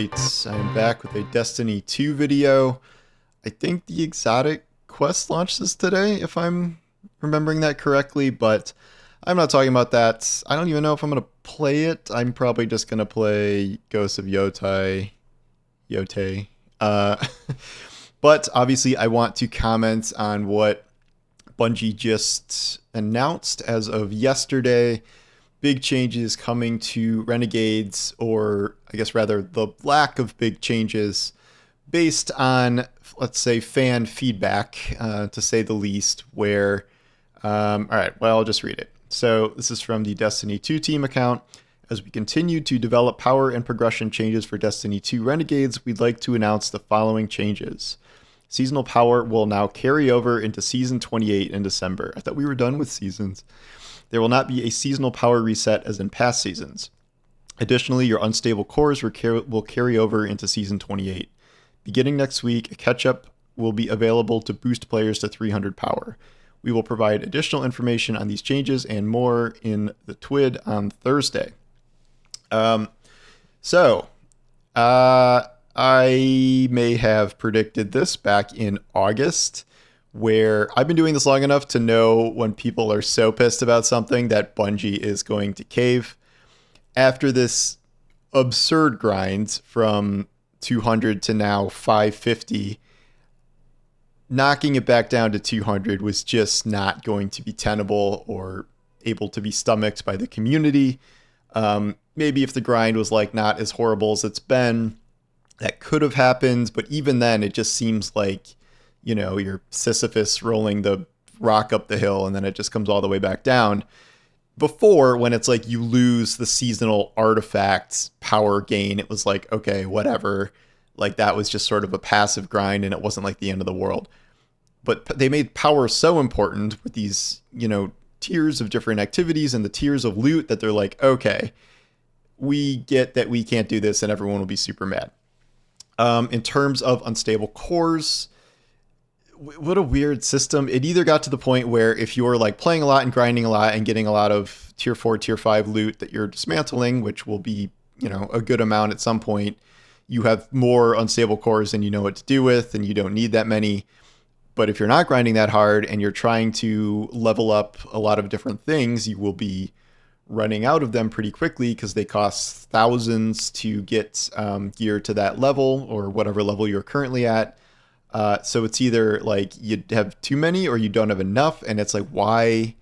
Alright, I'm back with a Destiny 2 video. I think the exotic quest launches today, if I'm remembering that correctly, but I'm not talking about that. I don't even know if I'm going to play it. I'm probably just going to play Ghost of Yote. Uh, but obviously I want to comment on what Bungie just announced as of yesterday. Big changes coming to Renegades, or I guess rather the lack of big changes based on, let's say, fan feedback, to say the least, where, all right, well, I'll just read it. So this is from the Destiny 2 team account. As we continue to develop power and progression changes for Destiny 2 Renegades, we'd like to announce the following changes. Seasonal power will now carry over into Season 28 in December. I thought we were done with seasons. There will not be a seasonal power reset as in past seasons. Additionally, your unstable cores will carry over into Season 28. Beginning next week, a catch-up will be available to boost players to 300 power. We will provide additional information on these changes and more in the TWID on Thursday. I may have predicted this back in August, where I've been doing this long enough to know when people are so pissed about something that Bungie is going to cave. After this absurd grind from 200 to now 550, knocking it back down to 200 was just not going to be tenable or able to be stomached by the community. Maybe if the grind was like not as horrible as it's been, that could have happened, but even then it just seems like, you know, you're Sisyphus rolling the rock up the hill and then it just comes all the way back down. Before, when it's like you lose the seasonal artifacts power gain, it was like, okay, whatever. Like that was just sort of a passive grind and it wasn't like the end of the world. But they made power so important with these, you know, tiers of different activities and the tiers of loot that they're like, okay, we get that we can't do this and everyone will be super mad. In terms of unstable cores, what a weird system. It either got to the point where if you're like playing a lot and grinding a lot and getting a lot of tier 4, tier 5 loot that you're dismantling, which will be, you know, a good amount at some point, you have more unstable cores than you know what to do with and you don't need that many. But if you're not grinding that hard and you're trying to level up a lot of different things, you will be running out of them pretty quickly because they cost thousands to get gear to that level or whatever level you're currently at. So it's either like you have too many or you don't have enough. And it's like, why?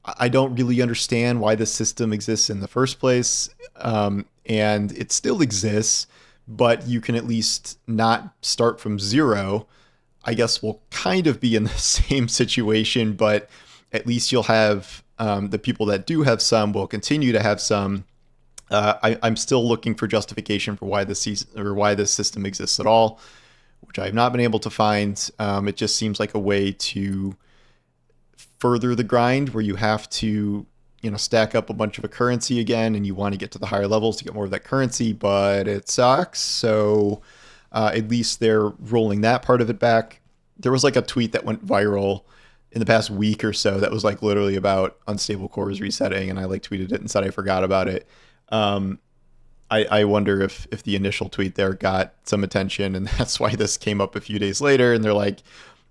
I don't really understand why this system exists in the first place. And it still exists, but you can at least not start from zero. I guess we'll kind of be in the same situation, but at least you'll have the people that do have some will continue to have some. I'm still looking for justification for why this system exists at all, which I have not been able to find. It just seems like a way to further the grind where you have to, you know, stack up a bunch of a currency again and you want to get to the higher levels to get more of that currency, but it sucks. So at least they're rolling that part of it back. There was like a tweet that went viral in the past week or so that was like literally about unstable cores resetting, and I like tweeted it and said I forgot about it. I wonder if the initial tweet there got some attention and that's why this came up a few days later and they're like,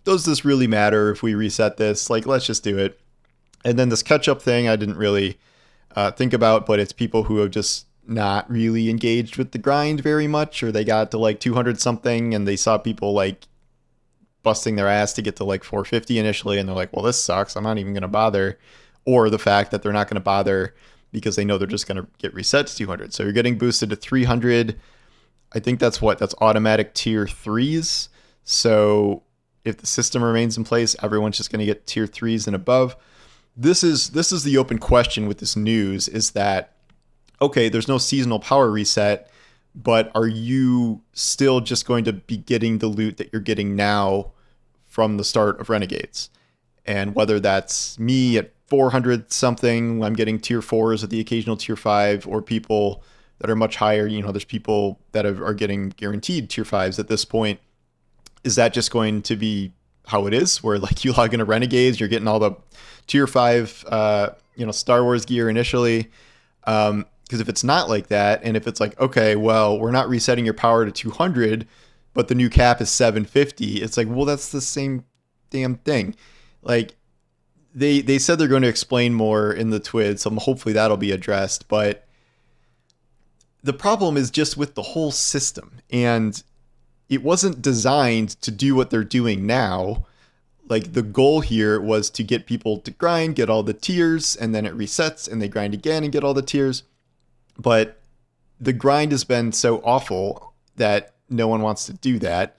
does this really matter if we reset this? Like, let's just do it. And then this catch-up thing I didn't really think about, but it's people who have just not really engaged with the grind very much, or they got to like 200 something and they saw people like busting their ass to get to like 450 initially and they're like, well, this sucks, I'm not even going to bother. Or the fact that they're not going to bother because they know they're just going to get reset to 200. So you're getting boosted to 300. I think that's automatic tier 3s. So if the system remains in place, everyone's just going to get tier 3s and above. This is the open question with this news, is that, okay, there's no seasonal power reset, but are you still just going to be getting the loot that you're getting now from the start of Renegades? And whether that's me at 400 something, I'm getting tier 4s at the occasional tier 5, or people that are much higher, you know, there's people that are getting guaranteed tier 5s at this point. Is that just going to be how it is, where like you log into Renegades, you're getting all the tier 5, Star Wars gear initially? Because if it's not like that, and if it's like, okay, well, we're not resetting your power to 200, but the new cap is 750, it's like, well, that's the same damn thing. Like, they said they're going to explain more in the TWID, so hopefully that'll be addressed. But the problem is just with the whole system, and it wasn't designed to do what they're doing now. Like, the goal here was to get people to grind, get all the tiers, and then it resets, and they grind again and get all the tiers. But the grind has been so awful that no one wants to do that.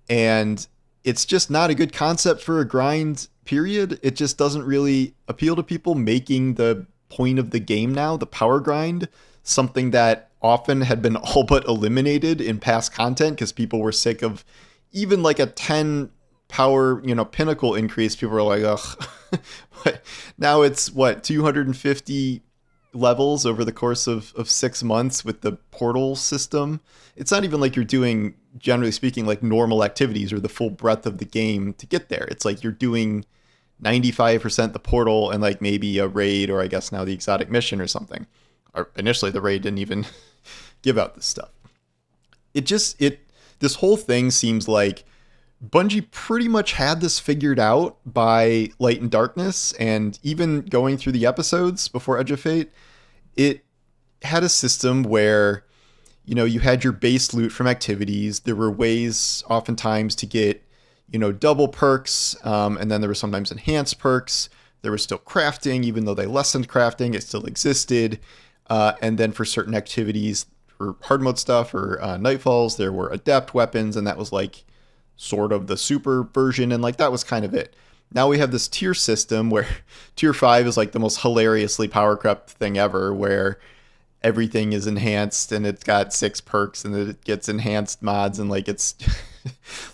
And it's just not a good concept for a grind, period. It just doesn't really appeal to people, making the point of the game now, the power grind, something that often had been all but eliminated in past content because people were sick of even like a 10 power, pinnacle increase. People were like, ugh. But now it's 250 levels over the course of 6 months with the portal system. It's not even like you're doing, generally speaking, like normal activities or the full breadth of the game to get there. It's like you're doing 95% the portal and like maybe a raid, or I guess now the exotic mission or something. Or initially the raid didn't even give out this stuff. This whole thing seems like Bungie pretty much had this figured out by Light and Darkness, and even going through the episodes before Edge of Fate, it had a system where, you had your base loot from activities. There were ways oftentimes to get, double perks, and then there were sometimes enhanced perks. There was still crafting, even though they lessened crafting, it still existed. And then for certain activities, for hard mode stuff or Nightfalls, there were adept weapons, and that was like sort of the super version, and like that was kind of it. Now we have this tier system where tier 5 is like the most hilariously power crept thing ever, where everything is enhanced and it's got 6 perks and it gets enhanced mods, and like it's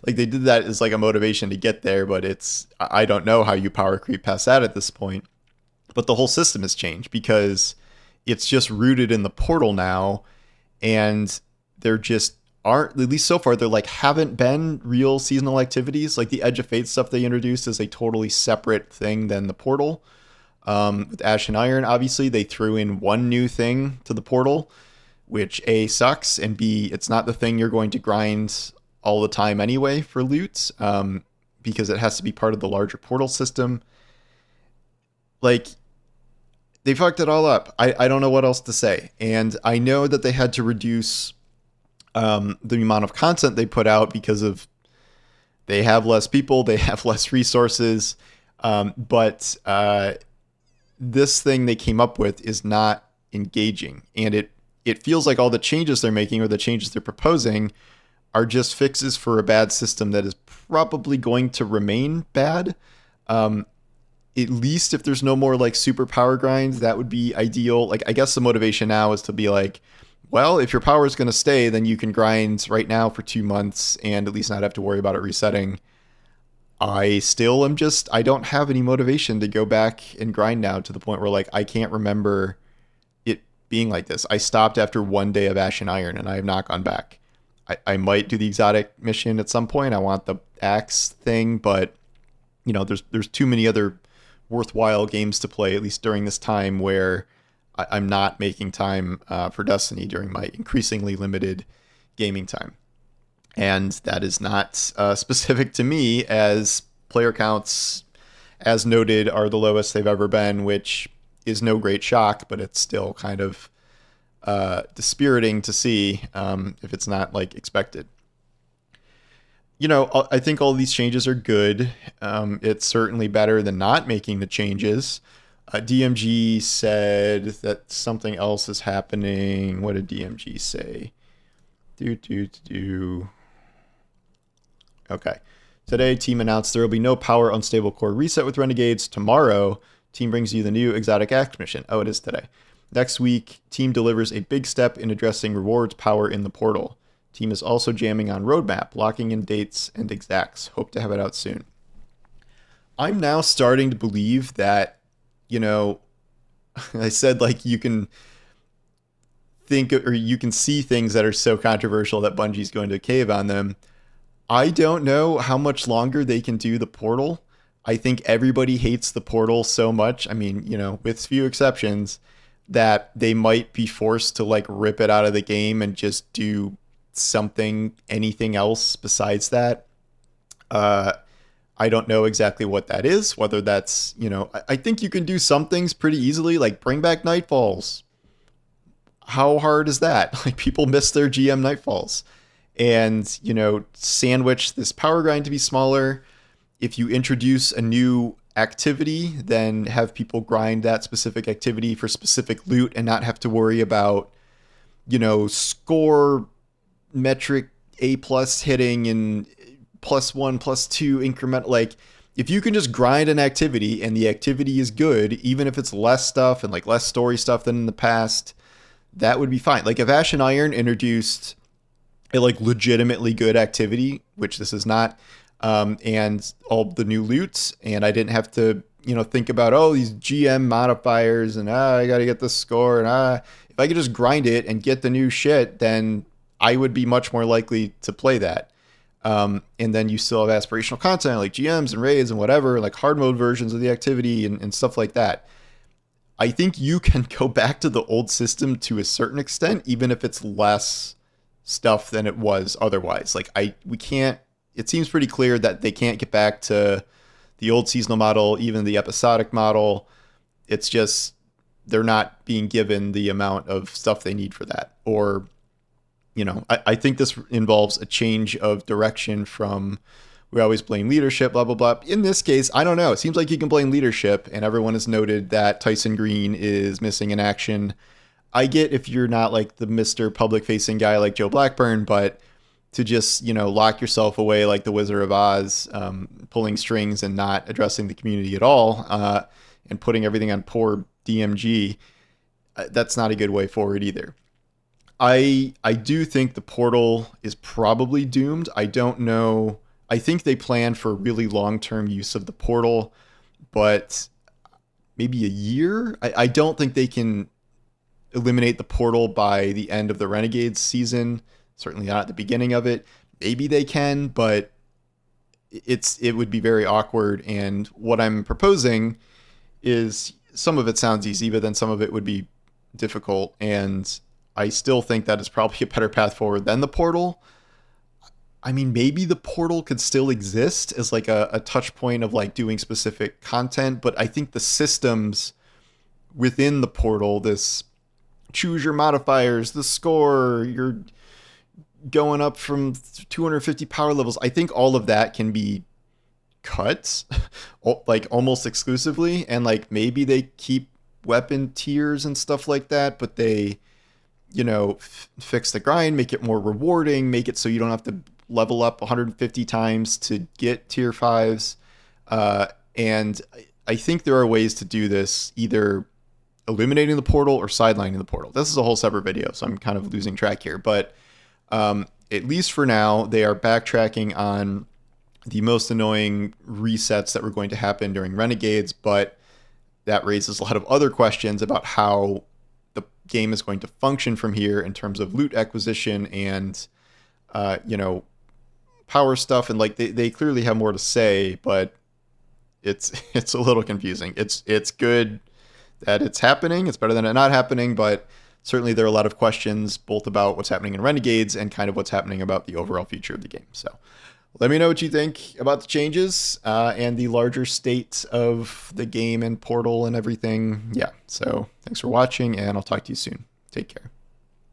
like they did that as like a motivation to get there, but I don't know how you power creep past that at this point. But the whole system has changed because it's just rooted in the portal now, and they're just aren't, at least so far, there like haven't been real seasonal activities. Like the Edge of Fate stuff they introduced is a totally separate thing than the portal. With Ash and Iron, obviously they threw in one new thing to the portal, which A, sucks, and B, it's not the thing you're going to grind all the time anyway for loot, because it has to be part of the larger portal system. Like, they fucked it all up. I don't know what else to say. And I know that they had to reduce the amount of content they put out because of they have less people, they have less resources, but this thing they came up with is not engaging, and it feels like all the changes they're making or the changes they're proposing are just fixes for a bad system that is probably going to remain bad. At least if there's no more like super power grinds, that would be ideal. Like, I guess the motivation now is to be like, well, if your power is going to stay, then you can grind right now for 2 months and at least not have to worry about it resetting. I don't have any motivation to go back and grind now, to the point where like I can't remember it being like this. I stopped after 1 day of Ash and Iron and I have not gone back. I might do the exotic mission at some point. I want the axe thing, but there's too many other worthwhile games to play, at least during this time where I'm not making time for Destiny during my increasingly limited gaming time. And that is not specific to me, as player counts, as noted, are the lowest they've ever been, which is no great shock, but it's still kind of dispiriting to see if it's not like expected. I think all these changes are good. It's certainly better than not making the changes. DMG said that something else is happening. What did DMG say? Okay. Today, team announced there will be no power unstable core reset with Renegades. Tomorrow, team brings you the new exotic axe mission. Oh, it is today. Next week, team delivers a big step in addressing rewards power in the portal. Team is also jamming on roadmap, locking in dates and exacts. Hope to have it out soon. I'm now starting to believe that, I said like you can think or you can see things that are so controversial that Bungie's going to cave on them. I don't know how much longer they can do the portal. I think everybody hates the portal so much. I mean, with few exceptions. that they might be forced to like rip it out of the game and just do anything else besides that. Uh, I don't know exactly what that is, whether that's, I think you can do some things pretty easily, like bring back Nightfalls. How hard is that? Like people miss their GM Nightfalls. And, sandwich this power grind to be smaller. If you introduce a new activity, then have people grind that specific activity for specific loot and not have to worry about, score metric A plus hitting and +1, +2 increment. Like if you can just grind an activity and the activity is good, even if it's less stuff and like less story stuff than in the past, that would be fine. Like if Ash and Iron introduced a like legitimately good activity, which this is not, and all the new loot, and I didn't have to, think about, oh, these GM modifiers and I got to get the score, and if I could just grind it and get the new shit, then I would be much more likely to play that. And then you still have aspirational content like GMs and raids and whatever, like hard mode versions of the activity and stuff like that. I think you can go back to the old system to a certain extent, even if it's less stuff than it was otherwise. Like we can't, it seems pretty clear that they can't get back to the old seasonal model, even the episodic model. It's just, they're not being given the amount of stuff they need for that. Or, I think this involves a change of direction from, we always blame leadership, blah, blah, blah. In this case, I don't know. It seems like you can blame leadership, and everyone has noted that Tyson Green is missing in action. I get if you're not like the Mr. Public facing guy like Joe Blackburn, but to just, lock yourself away like the Wizard of Oz, pulling strings and not addressing the community at all, and putting everything on poor DMG, that's not a good way forward either. I do think the portal is probably doomed. I don't know. I think they plan for really long-term use of the portal, but maybe a year? I don't think they can eliminate the portal by the end of the Renegades season. Certainly not at the beginning of it. Maybe they can, but it would be very awkward. And what I'm proposing is some of it sounds easy, but then some of it would be difficult. And I still think that is probably a better path forward than the portal. I mean, maybe the portal could still exist as like a touch point of like doing specific content, but I think the systems within the portal, this choose your modifiers, the score, you're going up from 250 power levels, I think all of that can be cut like almost exclusively, and like maybe they keep weapon tiers and stuff like that, but they fix the grind, make it more rewarding, make it so you don't have to level up 150 times to get tier 5s, and I think there are ways to do this, either eliminating the portal or sidelining the portal. This is a whole separate video, so I'm kind of losing track here, but at least for now, they are backtracking on the most annoying resets that were going to happen during Renegades, but that raises a lot of other questions about how the game is going to function from here in terms of loot acquisition and, power stuff. And like they clearly have more to say, but it's a little confusing. It's good that it's happening. It's better than it not happening, but certainly there are a lot of questions both about what's happening in Renegades and kind of what's happening about the overall future of the game. So let me know what you think about the changes and the larger state of the game and Portal and everything. Yeah, so thanks for watching, and I'll talk to you soon. Take care.